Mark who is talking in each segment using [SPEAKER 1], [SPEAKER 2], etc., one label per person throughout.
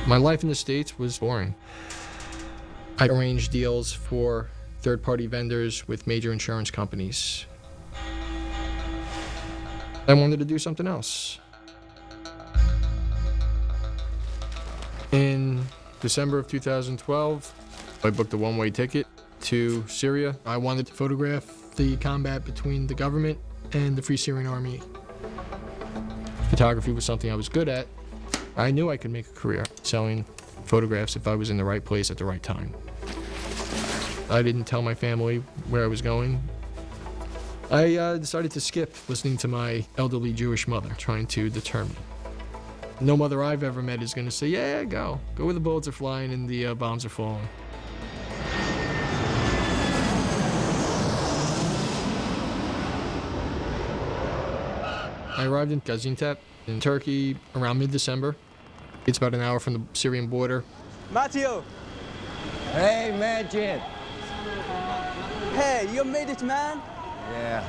[SPEAKER 1] My life in the States was boring. I arranged deals for third-party vendors with major insurance companies. I wanted to do something else. In December of 2012, I booked a one-way ticket to Syria. I wanted to photograph the combat between the government and the Free Syrian Army. Photography was something I was good at. I knew I could make a career selling photographs if I was in the right place at the right time. I didn't tell my family where I was going. I decided to skip listening to my elderly Jewish mother trying to deter me. No mother I've ever met is going to say, yeah, go where the bullets are flying and the bombs are falling. I arrived in Gaziantep in Turkey around mid-December. It's about an hour from the Syrian border.
[SPEAKER 2] Matteo!
[SPEAKER 3] Hey, Majid!
[SPEAKER 2] Hey, you made it, man?
[SPEAKER 3] Yeah,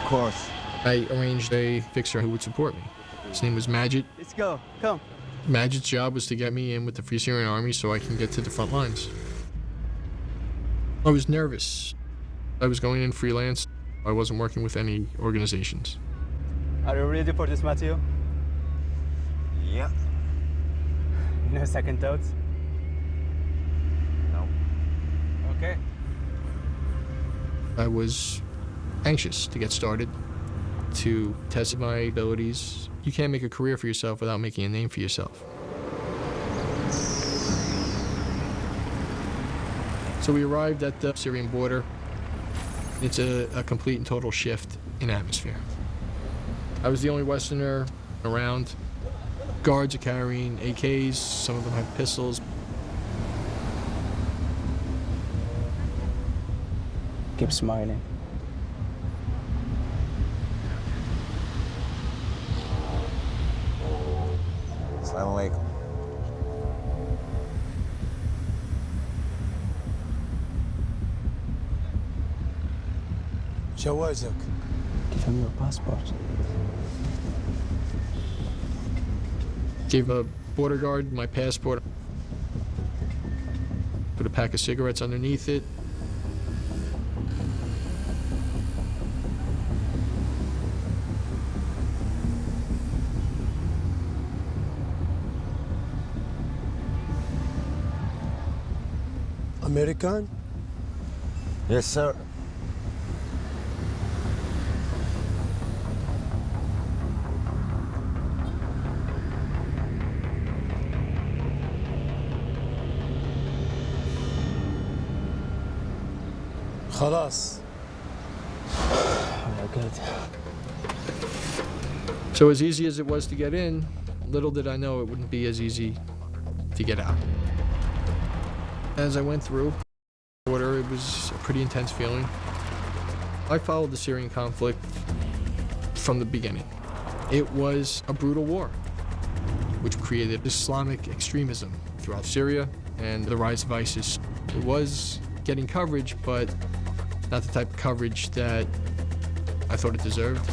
[SPEAKER 3] of course.
[SPEAKER 1] I arranged a fixer who would support me. His name was Majid.
[SPEAKER 2] Let's go, come.
[SPEAKER 1] Majid's job was to get me in with the Free Syrian Army so I can get to the front lines. I was nervous. I was going in freelance. I wasn't working with any organizations.
[SPEAKER 2] Are you ready for this, Matteo?
[SPEAKER 3] Yeah.
[SPEAKER 2] No second thoughts?
[SPEAKER 3] No.
[SPEAKER 2] Okay.
[SPEAKER 1] I was anxious to get started, to test my abilities. You can't make a career for yourself without making a name for yourself. So we arrived at the Syrian border. It's a complete and total shift in atmosphere. I was the only Westerner around. Guards are carrying AKs, some of them have pistols.
[SPEAKER 2] Keep smiling.
[SPEAKER 3] Assalamu alaikum.
[SPEAKER 4] جوازك.
[SPEAKER 2] Give him your passport.
[SPEAKER 1] Gave a border guard my passport. Put a pack of cigarettes underneath it.
[SPEAKER 4] American?
[SPEAKER 3] Yes, sir.
[SPEAKER 4] خلاص.
[SPEAKER 2] Oh, good.
[SPEAKER 1] So as easy as it was to get in, little did I know it wouldn't be as easy to get out. As I went through the border, it was a pretty intense feeling. I followed the Syrian conflict from the beginning. It was a brutal war, which created Islamic extremism throughout Syria and the rise of ISIS. It was getting coverage, but not the type of coverage that I thought it deserved.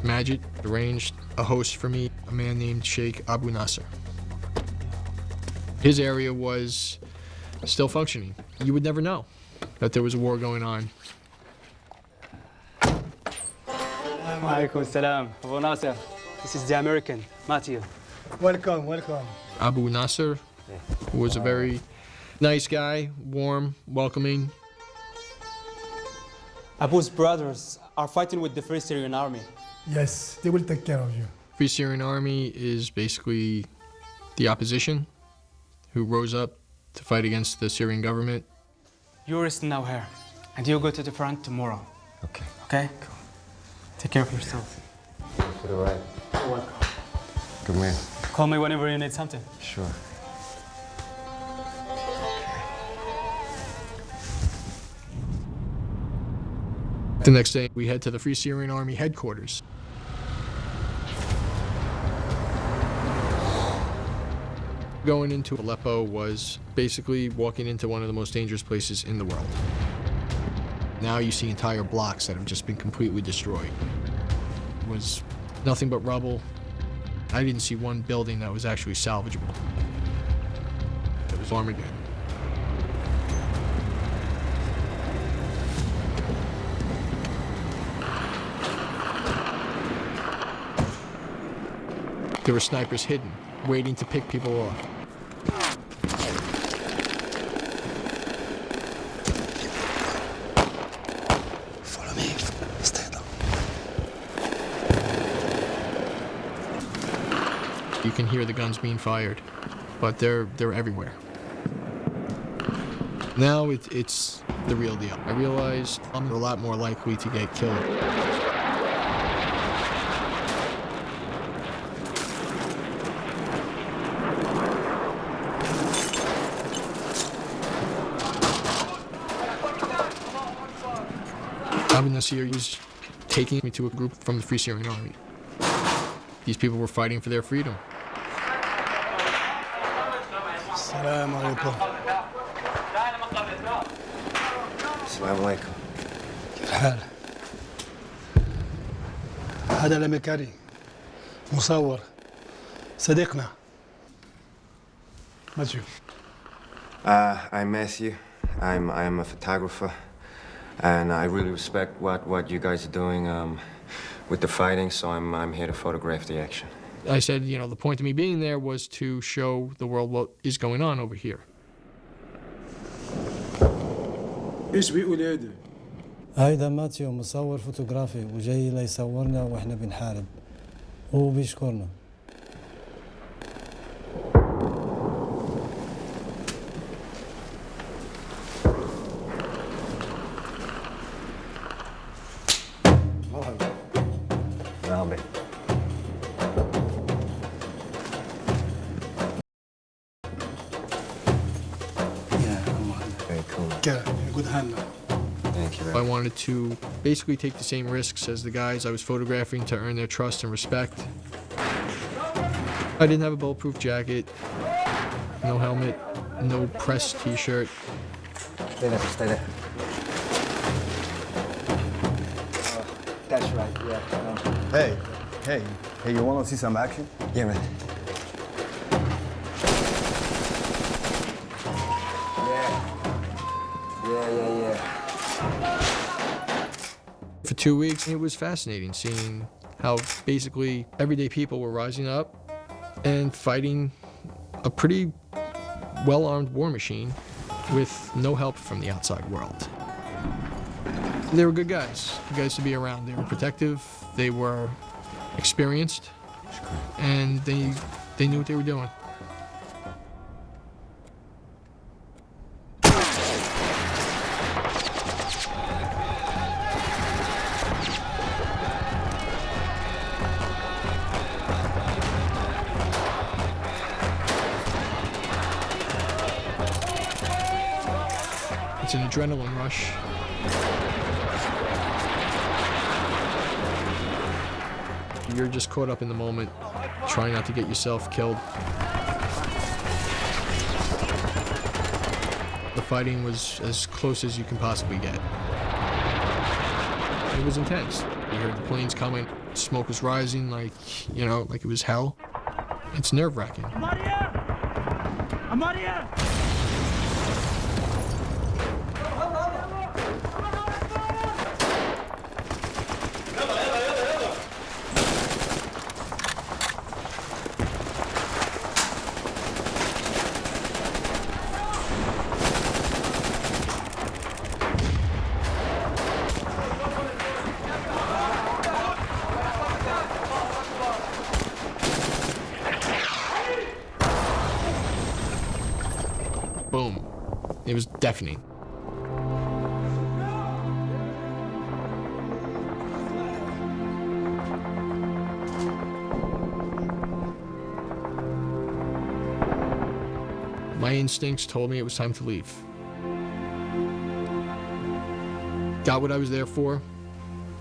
[SPEAKER 1] Majid arranged a host for me, a man named Sheikh Abu Nasser. His area was still functioning. You would never know that there was a war going on.
[SPEAKER 2] Alaikum salam. Abu Nasser. This is the American, Matteo.
[SPEAKER 4] Welcome, welcome.
[SPEAKER 1] Abu Nasser was a very nice guy, warm, welcoming.
[SPEAKER 2] Abu's brothers are fighting with the Free Syrian Army.
[SPEAKER 4] Yes, they will take care of you.
[SPEAKER 1] Free Syrian Army is basically the opposition who rose up to fight against the Syrian government.
[SPEAKER 2] You rest now here, and you go to the front tomorrow.
[SPEAKER 3] Okay.
[SPEAKER 2] Okay? Take care of yourself.
[SPEAKER 3] For the ride.
[SPEAKER 2] You're welcome.
[SPEAKER 3] Come here.
[SPEAKER 2] Call me whenever you need something.
[SPEAKER 3] Sure.
[SPEAKER 1] The next day, we head to the Free Syrian Army headquarters. Going into Aleppo was basically walking into one of the most dangerous places in the world. Now you see entire blocks that have just been completely destroyed. It was Nothing but rubble. I didn't see one building that was actually salvageable. It was Armageddon. There were snipers hidden, waiting to pick people off.
[SPEAKER 3] Follow me. Stay down.
[SPEAKER 1] You can hear the guns being fired, but they're everywhere. Now it's the real deal. I realized I'm a lot more likely to get killed. Abu Nasir was taking me to a group from the Free Syrian Army. These people were fighting for their freedom.
[SPEAKER 4] السلام عليكم.
[SPEAKER 3] Assalamu alaikum.
[SPEAKER 4] كيف الحال؟ هذا المكاري مصور صديقنا. Mathieu.
[SPEAKER 3] I'm Matthew. I'm a photographer, and I really respect what you guys are doing with the fighting. So I'm here to photograph the action.
[SPEAKER 1] I said, you know, the point of me being there was to show the world what is going on over here.
[SPEAKER 5] ايش بيقول هيدا؟
[SPEAKER 6] هيدا ماتيو مصور فوتوغرافي وجاي ليصورنا واحنا بنحارب وبيشكرنا.
[SPEAKER 3] مرحبا. Very cool.
[SPEAKER 4] Good hand.
[SPEAKER 3] Thank you.
[SPEAKER 1] I wanted to basically take the same risks as the guys I was photographing to earn their trust and respect. I didn't have a bulletproof jacket, no helmet, no pressed t-shirt.
[SPEAKER 3] Stay there. Stay there.
[SPEAKER 2] That's right, yeah.
[SPEAKER 7] Hey, you want to see some action?
[SPEAKER 3] Yeah, man. Yeah.
[SPEAKER 1] For 2 weeks, it was fascinating seeing how basically everyday people were rising up and fighting a pretty well-armed war machine with no help from the outside world. They were good guys to be around. They were protective, they were experienced, and they knew what they were doing. It's an adrenaline rush. You're just caught up in the moment, trying not to get yourself killed. The fighting was as close as you can possibly get. It was intense. You heard the planes coming, smoke was rising like it was hell. It's nerve-wracking. Boom. It was deafening. My instincts told me it was time to leave. Got what I was there for.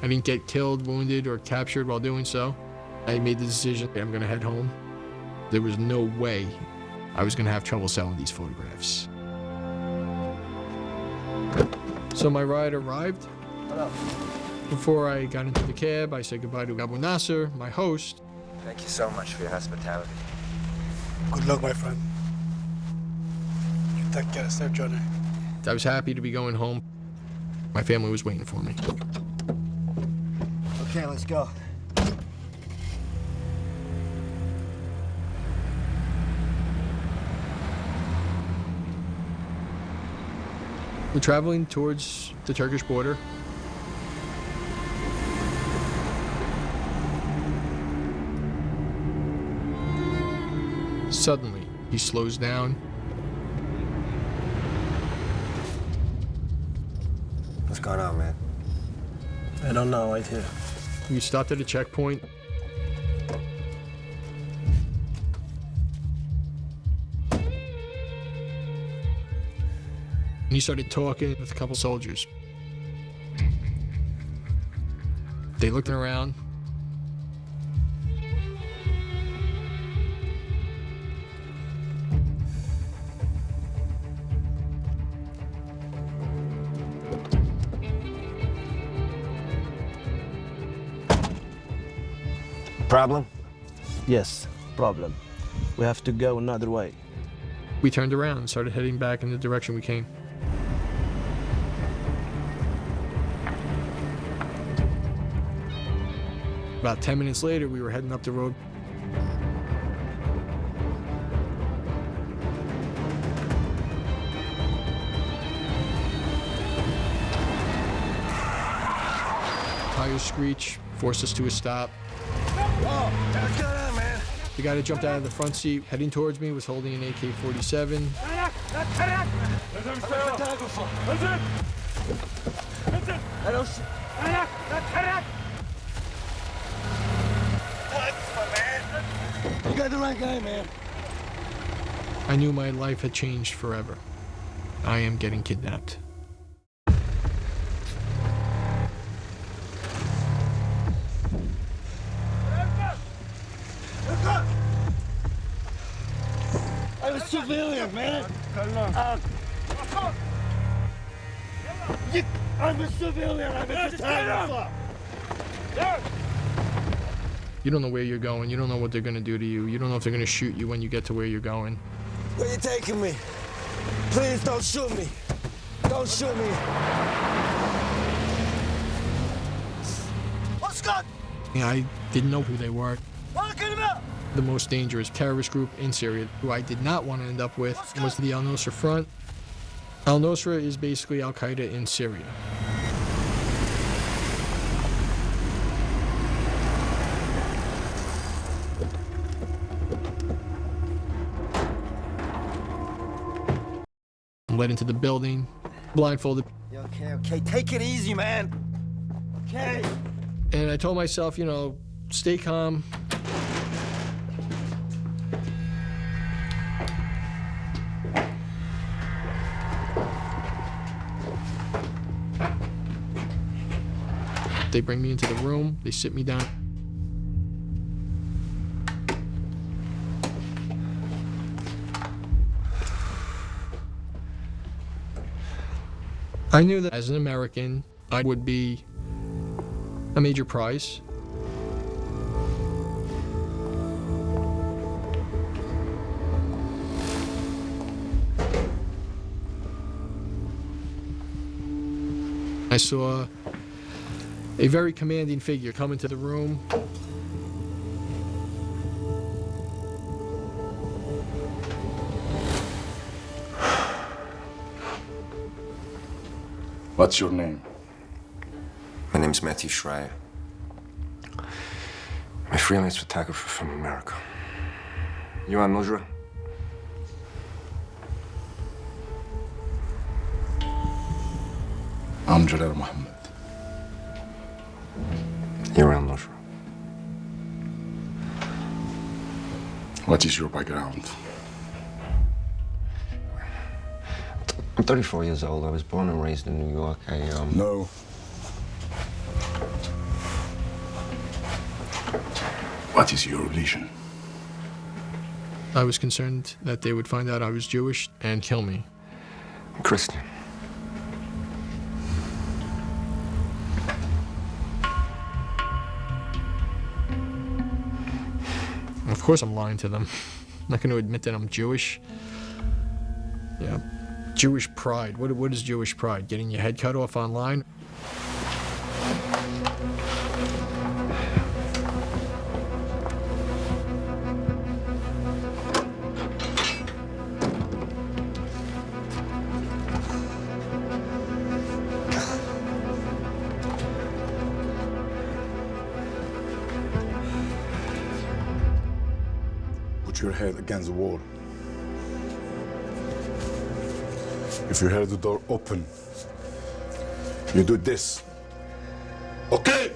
[SPEAKER 1] I didn't get killed, wounded, or captured while doing so. I made the decision, I'm gonna head home. There was no way I was gonna have trouble selling these photographs. So my ride arrived. Before I got into the cab, I said goodbye to Abu Nasser, my host.
[SPEAKER 3] Thank you so much for your hospitality.
[SPEAKER 4] Good luck, my friend. You take care. Safe journey.
[SPEAKER 1] I was happy to be going home. My family was waiting for me.
[SPEAKER 7] Okay, let's go.
[SPEAKER 1] We're traveling towards the Turkish border. Suddenly, he slows down.
[SPEAKER 3] What's going on, man?
[SPEAKER 4] I don't know. Wait here.
[SPEAKER 1] We stopped at a checkpoint. And he started talking with a couple soldiers. They looked around.
[SPEAKER 3] Problem?
[SPEAKER 8] Yes, problem. We have to go another way.
[SPEAKER 1] We turned around and started heading back in the direction we came. About 10 minutes later, we were heading up the road. Tires screech, forced us to a stop.
[SPEAKER 7] Whoa, what's going on, man?
[SPEAKER 1] The guy that jumped out of the front seat heading towards me was holding an AK-47.
[SPEAKER 7] I don't see. You got the right guy, man.
[SPEAKER 1] I knew my life had changed forever. I am getting kidnapped.
[SPEAKER 7] I'm a civilian, man. I'm a civilian. I'm a photographer.
[SPEAKER 1] You don't know where you're going. You don't know what they're going to do to you. You don't know if they're going to shoot you when you get to where you're going.
[SPEAKER 7] Where you taking me? Please don't shoot me. Don't shoot me. What's good?
[SPEAKER 1] I didn't know who they were.
[SPEAKER 7] Talking about?
[SPEAKER 1] The most dangerous terrorist group in Syria, who I did not want to end up with, was the al-Nusra Front. Al-Nusra is basically al-Qaeda in Syria. I'm led into the building, blindfolded,
[SPEAKER 7] Okay. Take it easy, man. Okay.
[SPEAKER 1] and I told myself, stay calm. They bring me into the room, they sit me down. I knew that as an American, I would be a major prize. I saw a very commanding figure come into the room.
[SPEAKER 9] What's your name?
[SPEAKER 3] My name's Matthew Schreier. I'm a freelance photographer from America. You on Nusra?
[SPEAKER 9] I'm Jalal Muhammad.
[SPEAKER 3] You're on Nusra.
[SPEAKER 9] What is your background?
[SPEAKER 3] I'm 34 years old. I was born and raised in New York.
[SPEAKER 9] No. What is your religion?
[SPEAKER 1] I was concerned that they would find out I was Jewish and kill me.
[SPEAKER 3] I'm Christian.
[SPEAKER 1] Of course I'm lying to them. I'm not going to admit that I'm Jewish. Yeah. Jewish pride. What is Jewish pride? Getting your head cut off online?
[SPEAKER 9] Put your head against the wall. If you hear the door open, you do this. Okay?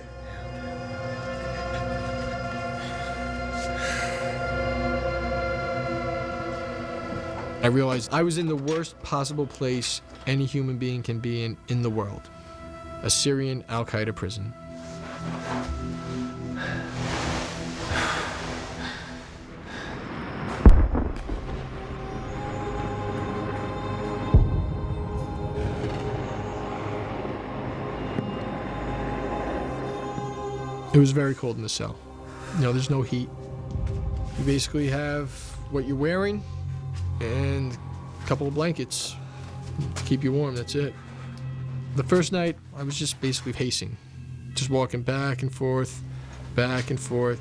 [SPEAKER 1] I realized I was in the worst possible place any human being can be in the world. A Syrian al-Qaeda prison. It was very cold in the cell. You know, there's no heat. You basically have what you're wearing and a couple of blankets to keep you warm, that's it. The first night, I was just basically pacing. Just walking back and forth, back and forth.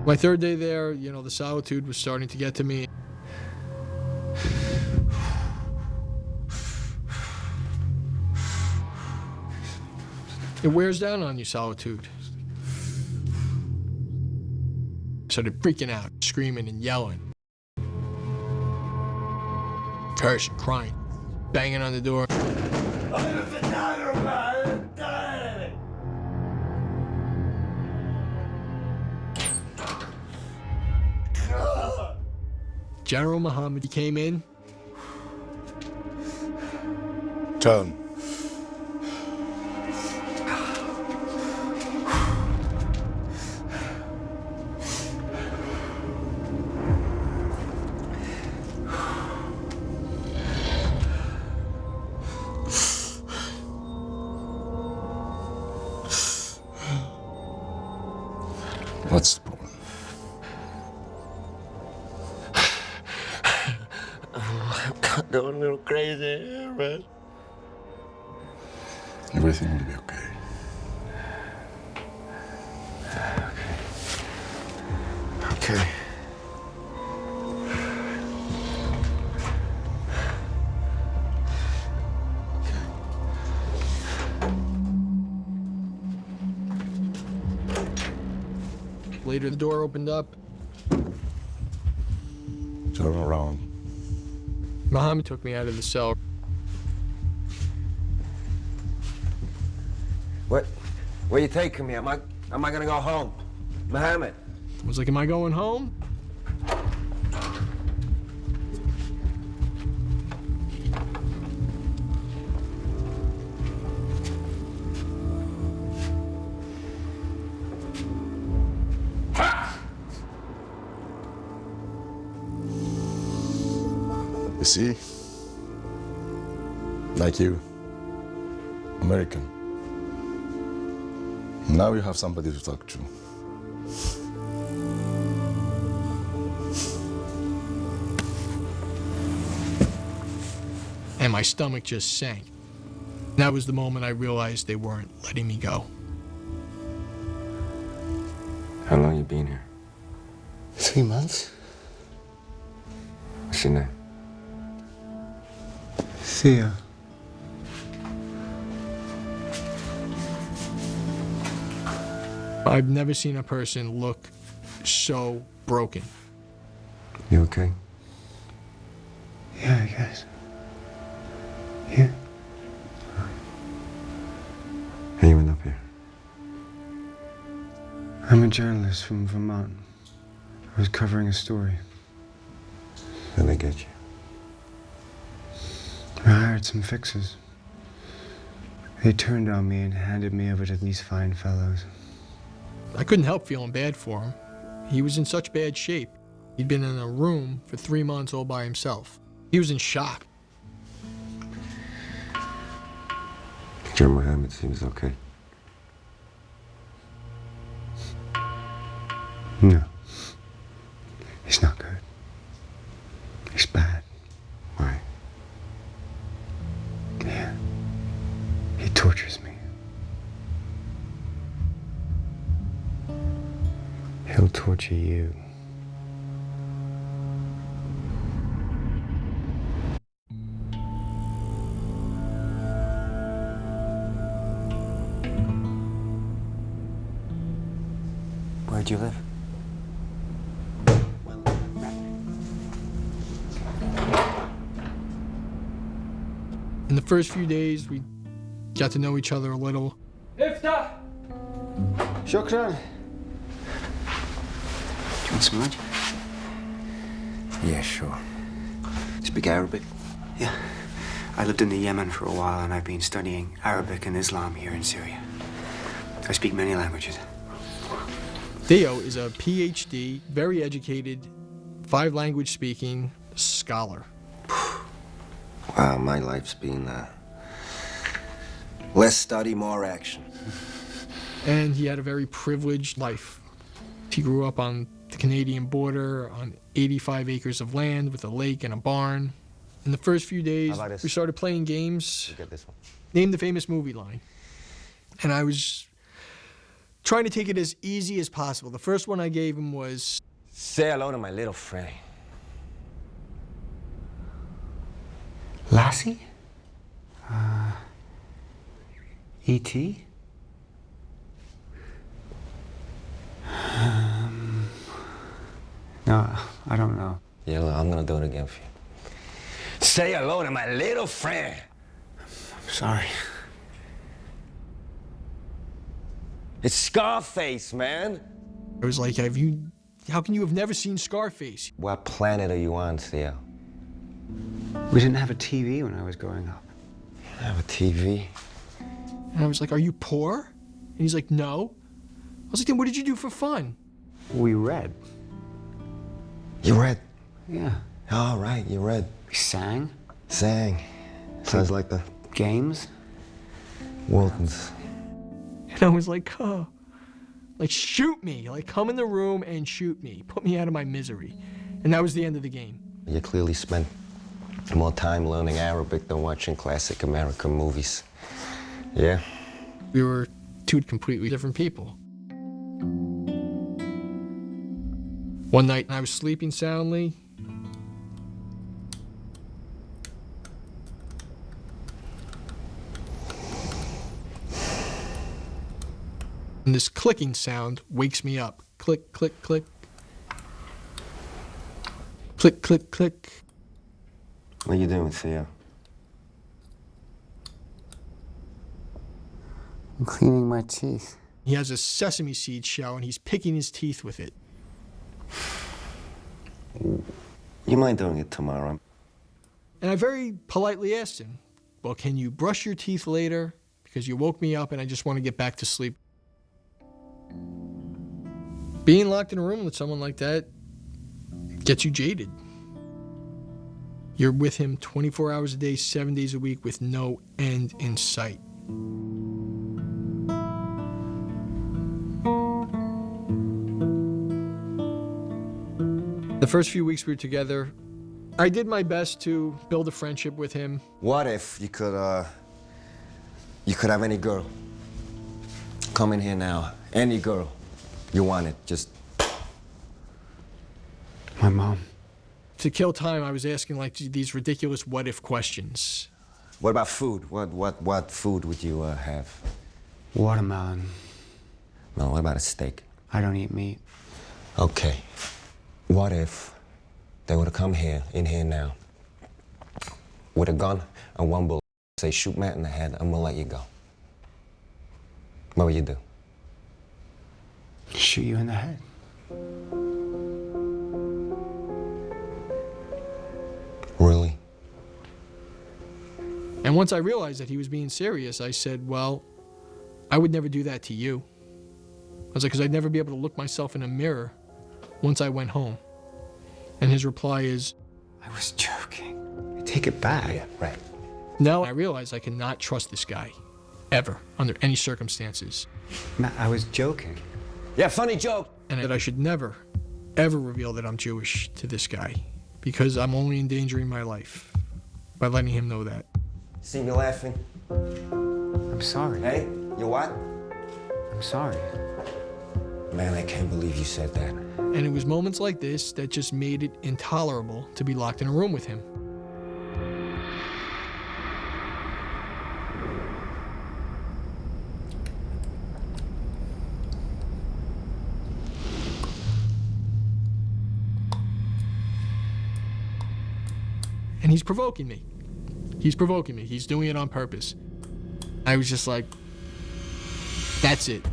[SPEAKER 1] My third day there, you know, the solitude was starting to get to me. It wears down on you, solitude. Started freaking out, screaming and yelling. Cursing, crying, banging on the door. General Muhammad, he came in.
[SPEAKER 9] Tell him. What's the problem?
[SPEAKER 7] I'm going a little crazy here, man.
[SPEAKER 9] Everything will be okay.
[SPEAKER 7] Okay.
[SPEAKER 1] Later, the door opened up.
[SPEAKER 9] Turn around.
[SPEAKER 1] Muhammad took me out of the cell.
[SPEAKER 3] Where you taking me? Am I gonna go home? Mohammed.
[SPEAKER 1] I was like, am I going home?
[SPEAKER 9] You see? Like you. American. Now you have somebody to talk to.
[SPEAKER 1] And my stomach just sank. That was the moment I realized they weren't letting me go.
[SPEAKER 3] How long you been here?
[SPEAKER 7] 3 months?
[SPEAKER 3] What's your name?
[SPEAKER 7] Thea.
[SPEAKER 1] I've never seen a person look so broken.
[SPEAKER 3] You okay?
[SPEAKER 7] Yeah, I guess. Yeah.
[SPEAKER 3] How you end up here?
[SPEAKER 7] I'm a journalist from Vermont. I was covering a story.
[SPEAKER 3] How'd they get you?
[SPEAKER 7] I hired some fixers. They turned on me and handed me over to these fine fellows.
[SPEAKER 1] I couldn't help feeling bad for him. He was in such bad shape. He'd been in a room for 3 months all by himself. He was in shock.
[SPEAKER 3] General Mohammed seems okay.
[SPEAKER 7] No. He's not good. He's bad.
[SPEAKER 3] Why?
[SPEAKER 7] Yeah. He tortures me. He'll torture you.
[SPEAKER 3] Where'd you live?
[SPEAKER 1] In the first few days, we got to know each other a little.
[SPEAKER 3] Shukran.
[SPEAKER 10] Do you want some lunch?
[SPEAKER 3] Yeah, sure. Speak Arabic?
[SPEAKER 10] Yeah. I lived in the Yemen for a while and I've been studying Arabic and Islam here in Syria. I speak many languages.
[SPEAKER 1] Theo is a PhD, very educated, 5-language speaking scholar.
[SPEAKER 3] Wow, my life's been less study, more action.
[SPEAKER 1] And he had a very privileged life. He grew up on the Canadian border on 85 acres of land with a lake and a barn. In the first few days,
[SPEAKER 3] How about this?
[SPEAKER 1] we started playing games.
[SPEAKER 3] You get this one.
[SPEAKER 1] Name the famous movie line. And I was trying to take it as easy as possible. The first one I gave him was,
[SPEAKER 3] Say hello to my little friend.
[SPEAKER 10] Lassie? E.T.?
[SPEAKER 7] No, I don't know.
[SPEAKER 3] Yeah, look, I'm gonna do it again for you. Say hello to my little friend.
[SPEAKER 10] I'm sorry.
[SPEAKER 3] It's Scarface, man.
[SPEAKER 1] I was like, how can you have never seen Scarface?
[SPEAKER 3] What planet are you on, Theo?
[SPEAKER 7] We didn't have a TV when I was growing up.
[SPEAKER 3] I have a TV.
[SPEAKER 1] And I was like, are you poor? And he's like, no. I was like, then what did you do for fun?
[SPEAKER 7] We read.
[SPEAKER 3] You read?
[SPEAKER 7] Yeah.
[SPEAKER 3] All right, you read.
[SPEAKER 7] We sang.
[SPEAKER 3] Sang. Sounds like the
[SPEAKER 7] Games.
[SPEAKER 3] Waltons.
[SPEAKER 1] And I was like, oh, like shoot me, like come in the room and shoot me, put me out of my misery. And that was the end of the game.
[SPEAKER 3] You clearly spent more time learning Arabic than watching classic American movies. Yeah?
[SPEAKER 1] We were two completely different people. One night I was sleeping soundly. And this clicking sound wakes me up. Click, click, click. Click, click, click.
[SPEAKER 3] What are you doing, Theo?
[SPEAKER 7] I'm cleaning my teeth.
[SPEAKER 1] He has a sesame seed shell and he's picking his teeth with it.
[SPEAKER 3] You mind doing it tomorrow?
[SPEAKER 1] And I very politely asked him, well, can you brush your teeth later? Because you woke me up and I just want to get back to sleep. Being locked in a room with someone like that gets you jaded. You're with him 24 hours a day, 7 days a week with no end in sight. The first few weeks we were together, I did my best to build a friendship with him.
[SPEAKER 3] What if you could have any girl come in here now? Any girl you wanted, just...
[SPEAKER 7] My mom.
[SPEAKER 1] To kill time, I was asking like these ridiculous what-if questions.
[SPEAKER 3] What about food? What food would you have?
[SPEAKER 7] Watermelon.
[SPEAKER 3] No, what about a steak?
[SPEAKER 7] I don't eat meat.
[SPEAKER 3] Okay. What if they were to come in here now, with a gun and one bullet, say, shoot Matt in the head, I'm gonna let you go. What would you do?
[SPEAKER 7] Shoot you in the head.
[SPEAKER 3] Really?
[SPEAKER 1] And once I realized that he was being serious, I said, well, I would never do that to you. I was like, because I'd never be able to look myself in a mirror once I went home. And his reply is,
[SPEAKER 10] I was joking.
[SPEAKER 7] I take it back.
[SPEAKER 3] Yeah, right.
[SPEAKER 1] now I realize I cannot trust this guy ever, under any circumstances.
[SPEAKER 10] Matt, I was joking.
[SPEAKER 3] Yeah, funny joke.
[SPEAKER 1] And that I should never, ever reveal that I'm Jewish to this guy, because I'm only endangering my life by letting him know that.
[SPEAKER 3] See me laughing?
[SPEAKER 10] I'm sorry.
[SPEAKER 3] Hey, you what?
[SPEAKER 10] I'm sorry.
[SPEAKER 3] Man, I can't believe you said that.
[SPEAKER 1] And it was moments like this that just made it intolerable to be locked in a room with him. And he's provoking me. He's provoking me. He's doing it on purpose. I was just like, that's it.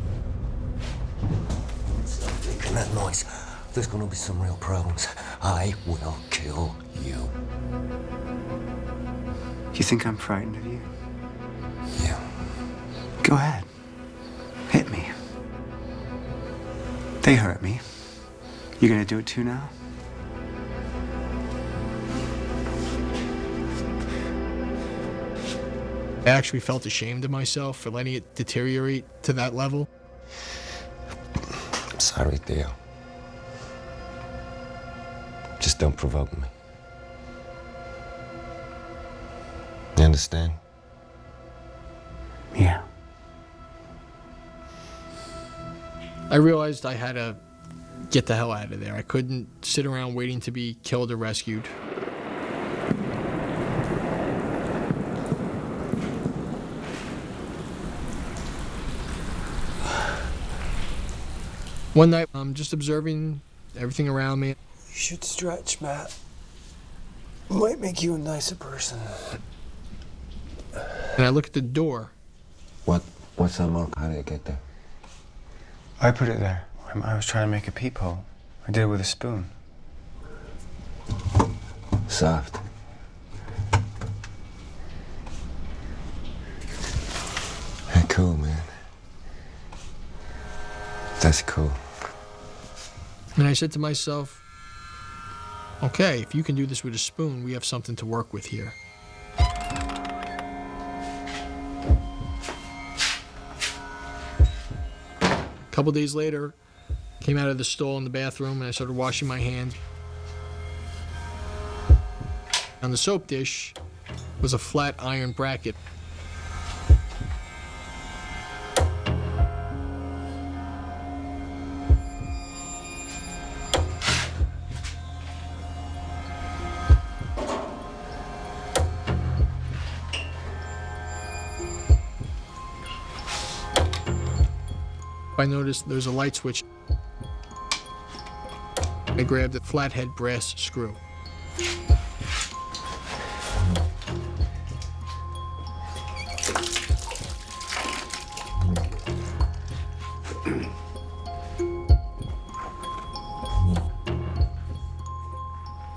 [SPEAKER 11] Stop making that noise. There's gonna be some real problems. I will kill you.
[SPEAKER 10] You think I'm frightened of you?
[SPEAKER 11] Yeah.
[SPEAKER 10] Go ahead. Hit me. They hurt me. You gonna do it too now?
[SPEAKER 1] I actually felt ashamed of myself for letting it deteriorate to that level.
[SPEAKER 3] I'm sorry, Theo. Just don't provoke me. You understand?
[SPEAKER 10] Yeah.
[SPEAKER 1] I realized I had to get the hell out of there. I couldn't sit around waiting to be killed or rescued. One night, I'm just observing everything around me.
[SPEAKER 4] You should stretch, Matt. Might make you a nicer person.
[SPEAKER 1] And I look at the door.
[SPEAKER 3] What's that mark? How did it get there?
[SPEAKER 7] I put it there. I was trying to make a peephole. I did it with a spoon.
[SPEAKER 3] Soft. Hey, cool, man. That's cool.
[SPEAKER 1] And I said to myself, okay, if you can do this with a spoon, we have something to work with here. A couple days later, came out of the stall in the bathroom and I started washing my hands. On the soap dish was a flat iron bracket. I noticed there's a light switch. I grabbed a flathead brass screw.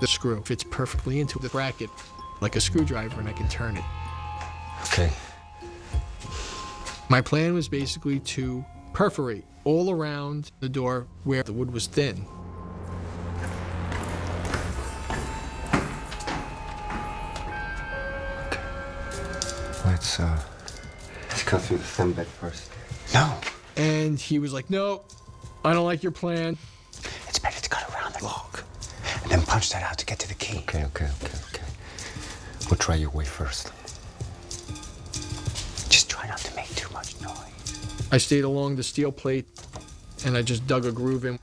[SPEAKER 1] The screw fits perfectly into the bracket like a screwdriver, and I can turn it.
[SPEAKER 3] Okay.
[SPEAKER 1] My plan was basically to perforate all around the door where the wood was thin.
[SPEAKER 3] Let's cut through the thin bit first.
[SPEAKER 10] No.
[SPEAKER 1] And he was like, no, I don't like your plan.
[SPEAKER 10] It's better to cut around the lock and then punch that out to get to the key.
[SPEAKER 3] Okay. We'll try your way first.
[SPEAKER 10] Just try not to make too much noise.
[SPEAKER 1] I stayed along the steel plate and I just dug a groove in.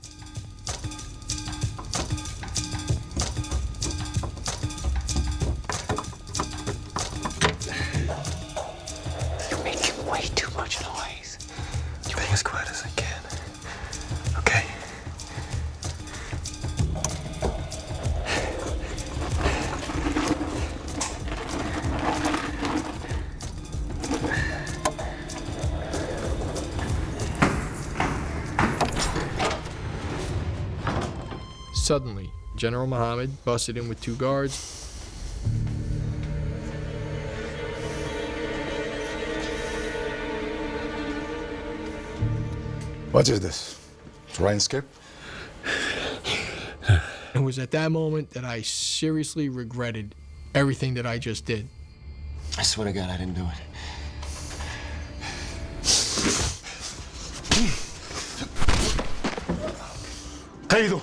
[SPEAKER 10] You're making way too much noise.
[SPEAKER 3] You're being as quiet as I can. Okay.
[SPEAKER 1] Suddenly, General Muhammad busted in with 2 guards.
[SPEAKER 9] What is this? Rhinescape?
[SPEAKER 1] It was at that moment that I seriously regretted everything that I just did.
[SPEAKER 3] I swear to God, I didn't do it.
[SPEAKER 9] هيدو.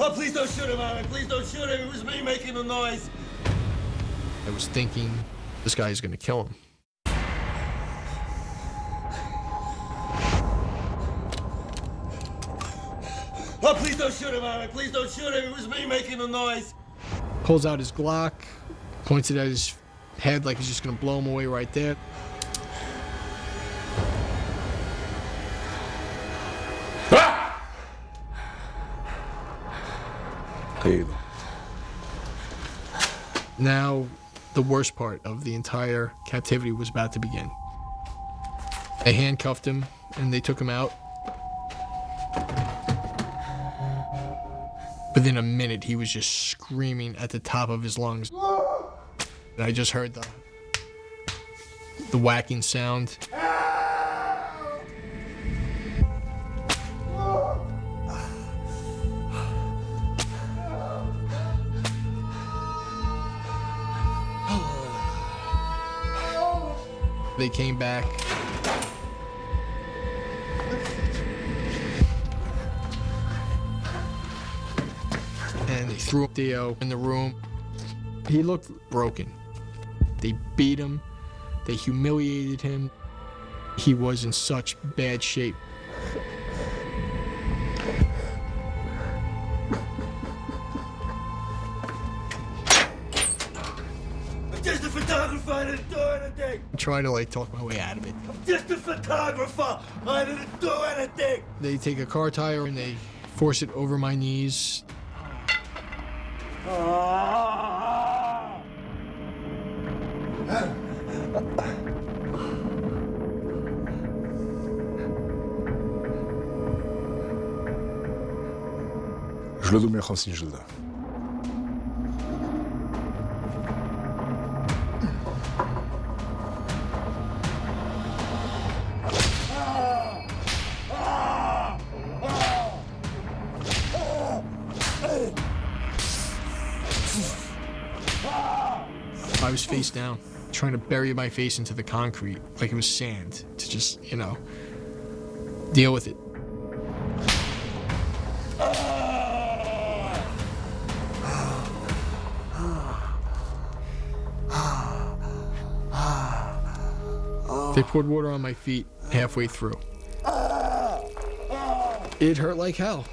[SPEAKER 11] Oh, please don't shoot him, Aaron. Please don't shoot him. It was me making the noise.
[SPEAKER 1] I was thinking, this guy's gonna kill him.
[SPEAKER 11] Oh, please don't shoot him, Aaron. Please don't shoot him. It was me making the noise.
[SPEAKER 1] Pulls out his Glock, points it at his head like he's just gonna blow him away right there.
[SPEAKER 9] هيدو.
[SPEAKER 1] Now, the worst part of the entire captivity was about to begin. They handcuffed him and they took him out. Within a minute, he was just screaming at the top of his lungs. And I just heard the whacking sound. They came back. And they threw Theo in the room. He looked broken. They beat him. They humiliated him. He was in such bad shape.
[SPEAKER 11] I'm just a photographer. I didn't do anything.
[SPEAKER 1] I tried to talk my way out of it.
[SPEAKER 11] I'm just a photographer. I didn't do anything.
[SPEAKER 1] They take a car tire and they force it over my knees.
[SPEAKER 9] جلده 150 جلدة.
[SPEAKER 1] I was face down, trying to bury my face into the concrete like it was sand to just, deal with it. They poured water on my feet halfway through. It hurt like hell.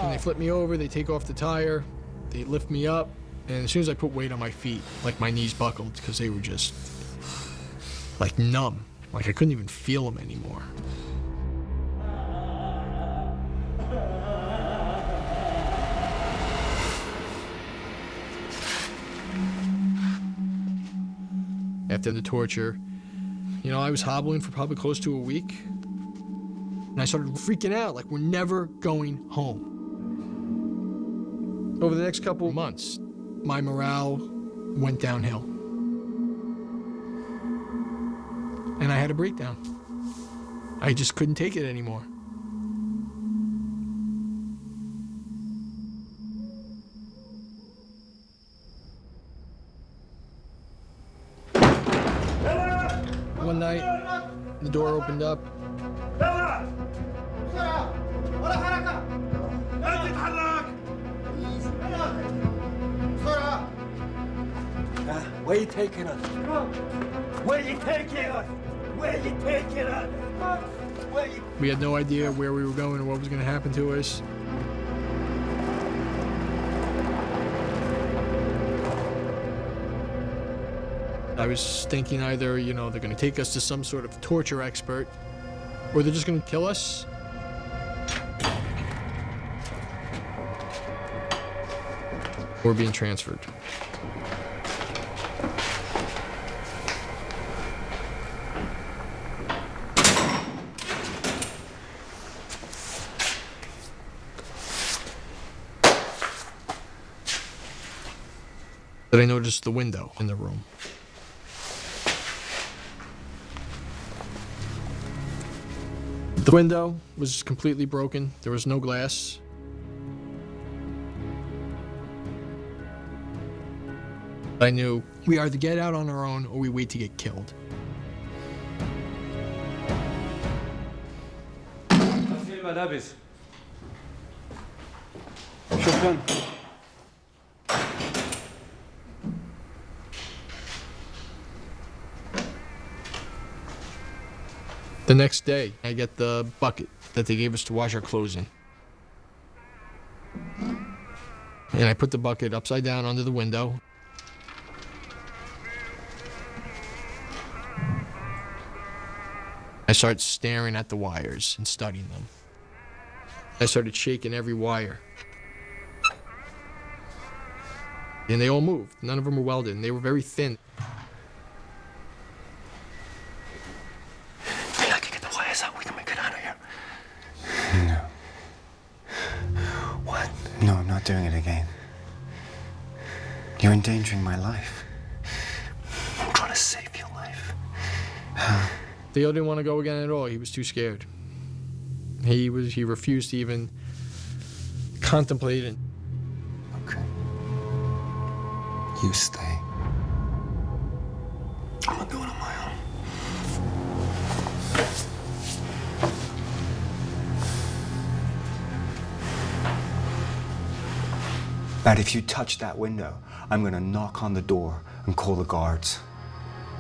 [SPEAKER 1] And they flip me over, they take off the tire, they lift me up, and as soon as I put weight on my feet, my knees buckled because they were just numb. I couldn't even feel them anymore. After the torture, I was hobbling for probably close to a week. And I started freaking out, we're never going home. Over the next couple of months, my morale went downhill. And I had a breakdown. I just couldn't take it anymore. One night, the door opened up.
[SPEAKER 11] Where are you taking us? Where are you taking us? Where are you taking us?
[SPEAKER 1] We had no idea where we were going or what was going to happen to us. I was thinking either, they're going to take us to some sort of torture expert, or they're just going to kill us. Or being transferred. that I noticed the window in the room. The window was completely broken. There was no glass. I knew we either get out on our own or we wait to get killed.
[SPEAKER 2] الملابس. شكرا.
[SPEAKER 1] The next day, I get the bucket that they gave us to wash our clothes in. And I put the bucket upside down under the window. I started staring at the wires and studying them. I started shaking every wire. And they all moved. None of them were welded, and they were very thin.
[SPEAKER 11] Maybe I can get the wires out. We can make it out of here.
[SPEAKER 7] No.
[SPEAKER 11] What?
[SPEAKER 7] No, I'm not doing it again. You're endangering my life.
[SPEAKER 11] I'm trying to save your life.
[SPEAKER 1] Theo didn't want to go again at all. He was too scared. He refused to even contemplate it.
[SPEAKER 11] Okay. You stay. I'm gonna do it on my own.
[SPEAKER 7] But if you touch that window, I'm gonna knock on the door and call the guards.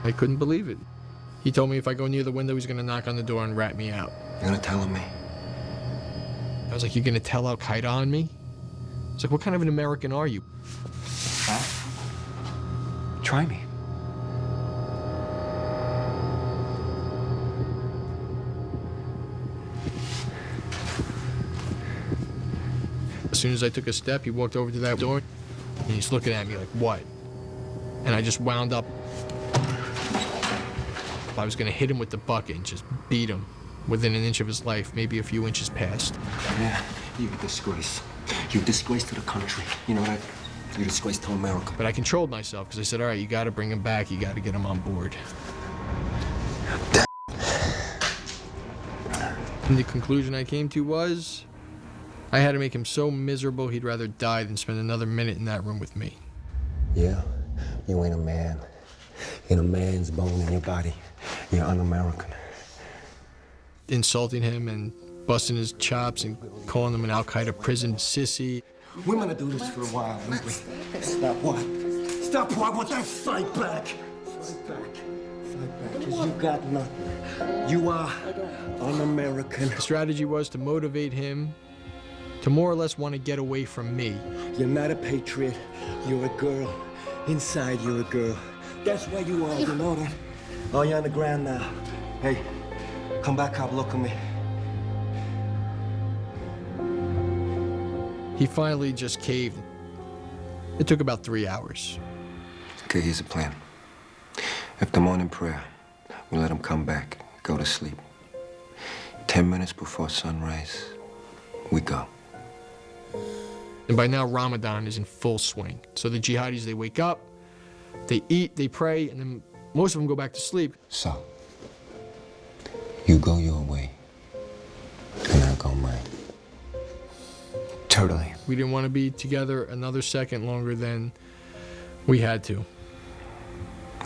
[SPEAKER 1] I couldn't believe it. He told me if I go near the window, he's gonna knock on the door and rat me out.
[SPEAKER 11] You're gonna tell him me?
[SPEAKER 1] I was like, you're gonna tell Al Qaeda on me? It's like, what kind of an American are you?
[SPEAKER 7] Huh? Try me.
[SPEAKER 1] As soon as I took a step, he walked over to that door, and he's looking at me like, what? And I just wound up. I was gonna hit him with the bucket and just beat him within an inch of his life, maybe a few inches past.
[SPEAKER 11] Yeah, you're a disgrace. You're a disgrace to the country. You know that? You're a disgrace to America.
[SPEAKER 1] But I controlled myself because I said, all right, you gotta bring him back. You gotta get him on board. And the conclusion I came to was, I had to make him so miserable he'd rather die than spend another minute in that room with me.
[SPEAKER 11] Yeah, you ain't a man. Ain't a man's bone in your body. You're un-American.
[SPEAKER 1] Insulting him and busting his chops and calling him an Al Qaeda prison sissy.
[SPEAKER 11] We're gonna do this for a while, aren't we? Stop what? Stop what? What that? Fight back. Fight back. Fight back. Because you got nothing. You are un-American.
[SPEAKER 1] The strategy was to motivate him to more or less want to get away from me.
[SPEAKER 11] You're not a patriot. You're a girl. Inside, you're a girl. That's where you are, you know that? Oh, you're on the ground now. Hey, come back up, look at me.
[SPEAKER 1] He finally just caved. It took about 3 hours.
[SPEAKER 3] Okay, here's the plan. After morning prayer, we let him come back, go to sleep. 10 minutes before sunrise, we go.
[SPEAKER 1] And by now, Ramadan is in full swing. So the jihadis, they wake up, they eat, they pray, and then most of them go back to sleep.
[SPEAKER 3] So, you go your way, and I'll go mine.
[SPEAKER 7] Totally.
[SPEAKER 1] We didn't want to be together another second longer than we had to.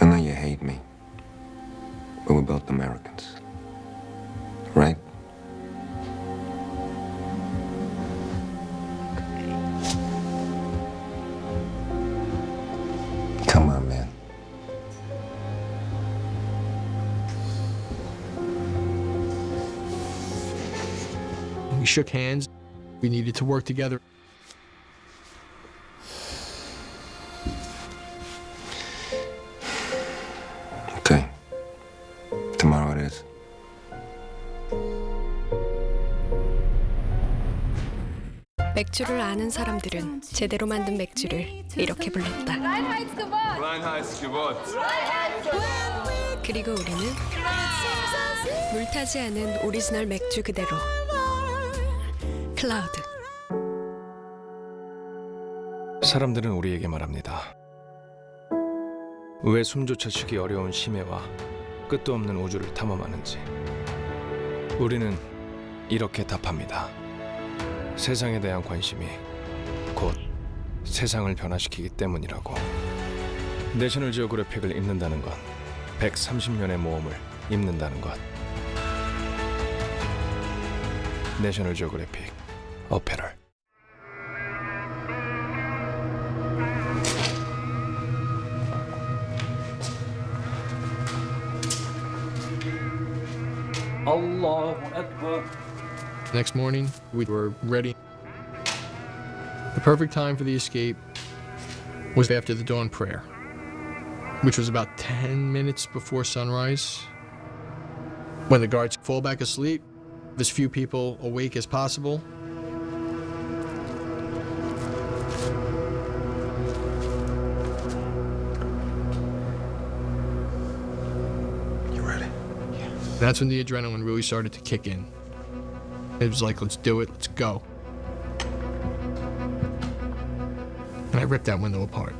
[SPEAKER 3] I know you hate me, but we're both Americans, right? Come on, man.
[SPEAKER 1] We shook hands. We needed to work together.
[SPEAKER 3] Okay. Tomorrow it is.
[SPEAKER 12] 맥주를 아는 사람들은 제대로 만든 맥주를 이렇게 불렀다. 그리고 우리는 물타지 않은 오리지널 맥주 그대로 클라우드.
[SPEAKER 13] 사람들은 우리에게 말합니다. 왜 숨조차 쉬기 어려운 심해와 끝도 없는 우주를 탐험하는지 우리는 이렇게 답합니다. 세상에 대한 관심이 곧 세상을 변화시키기 때문이라고. 내셔널 지오그래픽을 읽는다는 건 130년의 모험을 읽는다는 것. 내셔널 지오그래픽 어페럴.
[SPEAKER 1] Next morning, we were ready. The perfect time for the escape was after the dawn prayer, which was about 10 minutes before sunrise. When the guards fall back asleep, as few people awake as possible.
[SPEAKER 9] You ready?
[SPEAKER 1] That's when the adrenaline really started to kick in. It was like, let's do it, let's go. And I ripped that window apart.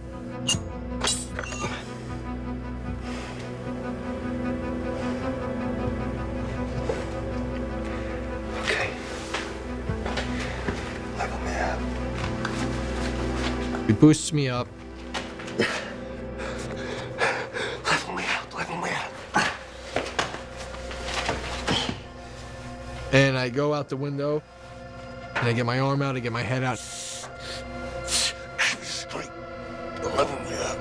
[SPEAKER 11] Okay. Level me up.
[SPEAKER 1] It boosts me up.
[SPEAKER 11] Level me up, level me up.
[SPEAKER 1] And I go out the window, and I get my arm out, I get my head out.
[SPEAKER 11] Straight. Level me up.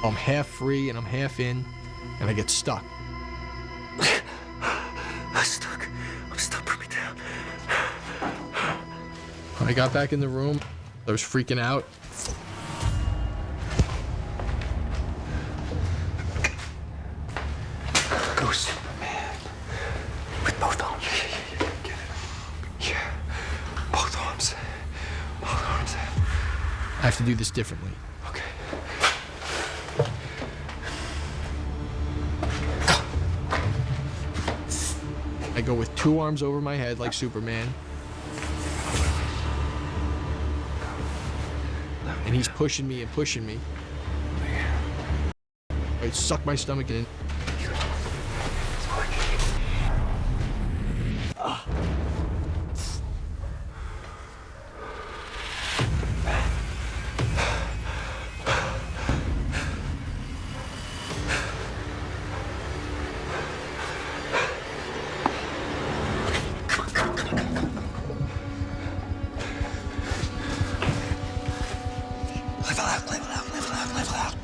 [SPEAKER 1] I'm half free and I'm half in, and I get stuck.
[SPEAKER 11] I'm stuck. I'm stuck. Put me down.
[SPEAKER 1] I got back in the room. I was freaking out.
[SPEAKER 11] Go Superman. With both arms. Get it. Yeah. Both arms. Both arms.
[SPEAKER 1] I have to do this differently.
[SPEAKER 11] Okay.
[SPEAKER 1] I go with two arms over my head like Superman. And he's pushing me and pushing me. I suck my stomach in.
[SPEAKER 11] Level out, level out, level out, level out.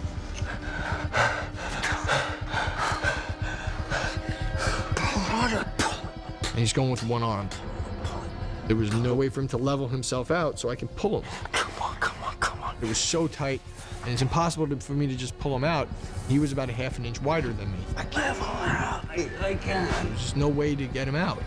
[SPEAKER 11] Pull harder, pull.
[SPEAKER 1] And he's going with one arm. There was no way for him to level himself out so I can pull him.
[SPEAKER 11] Come on, come on, come on.
[SPEAKER 1] It was so tight, and it's impossible for me to just pull him out. He was about a half an inch wider than me.
[SPEAKER 11] Level out. I can't.
[SPEAKER 1] There's just no way to get him out.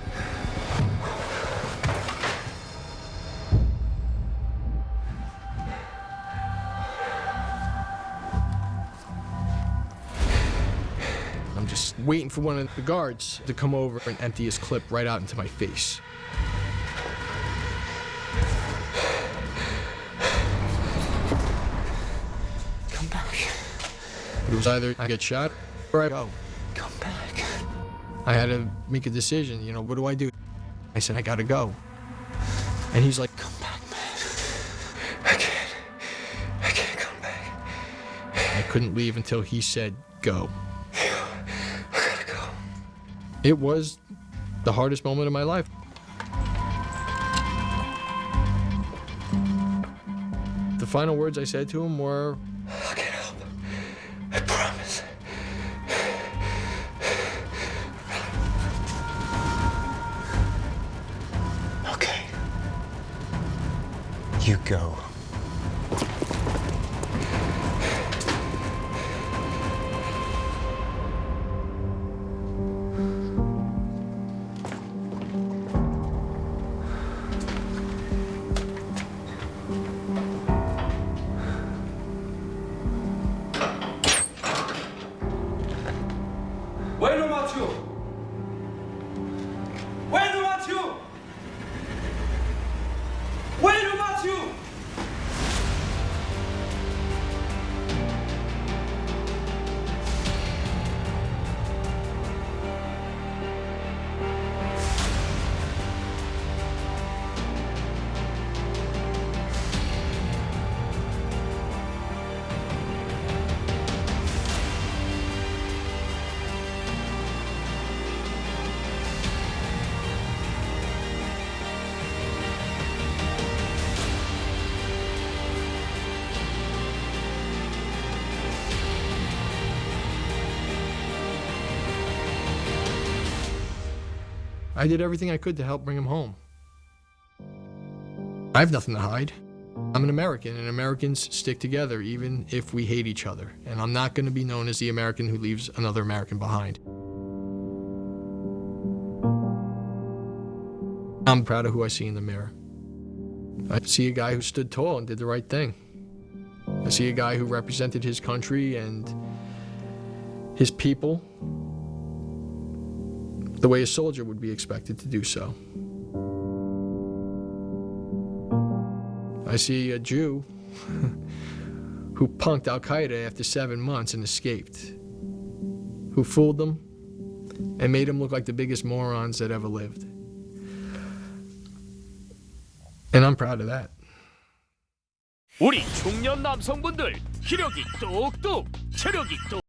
[SPEAKER 1] I'm just waiting for one of the guards to come over and empty his clip right out into my face.
[SPEAKER 11] Come back.
[SPEAKER 1] It was either I get shot or I go.
[SPEAKER 11] Come back.
[SPEAKER 1] I had to make a decision, you know, what do I do? I said, I gotta go. And he's like,
[SPEAKER 11] Come back, man. I can't come back.
[SPEAKER 1] I couldn't leave until he said, go.
[SPEAKER 11] I gotta go.
[SPEAKER 1] It was the hardest moment of my life. The final words I said to him were,
[SPEAKER 11] I'll get help. I promise. Okay. You go.
[SPEAKER 5] Bueno, Matthew! Bueno, Matthew!
[SPEAKER 1] I did everything I could to help bring him home. I have nothing to hide. I'm an American, and Americans stick together even if we hate each other. And I'm not going to be known as the American who leaves another American behind. I'm proud of who I see in the mirror. I see a guy who stood tall and did the right thing. I see a guy who represented his country and his people the way a soldier would be expected to do so. I see a Jew who punked Al Qaeda after 7 months and escaped, who fooled them and made them look like the biggest morons that ever lived. And I'm proud of that.
[SPEAKER 14] 우리 중년 남성분들 기력이 뚝뚝 체력이 뚝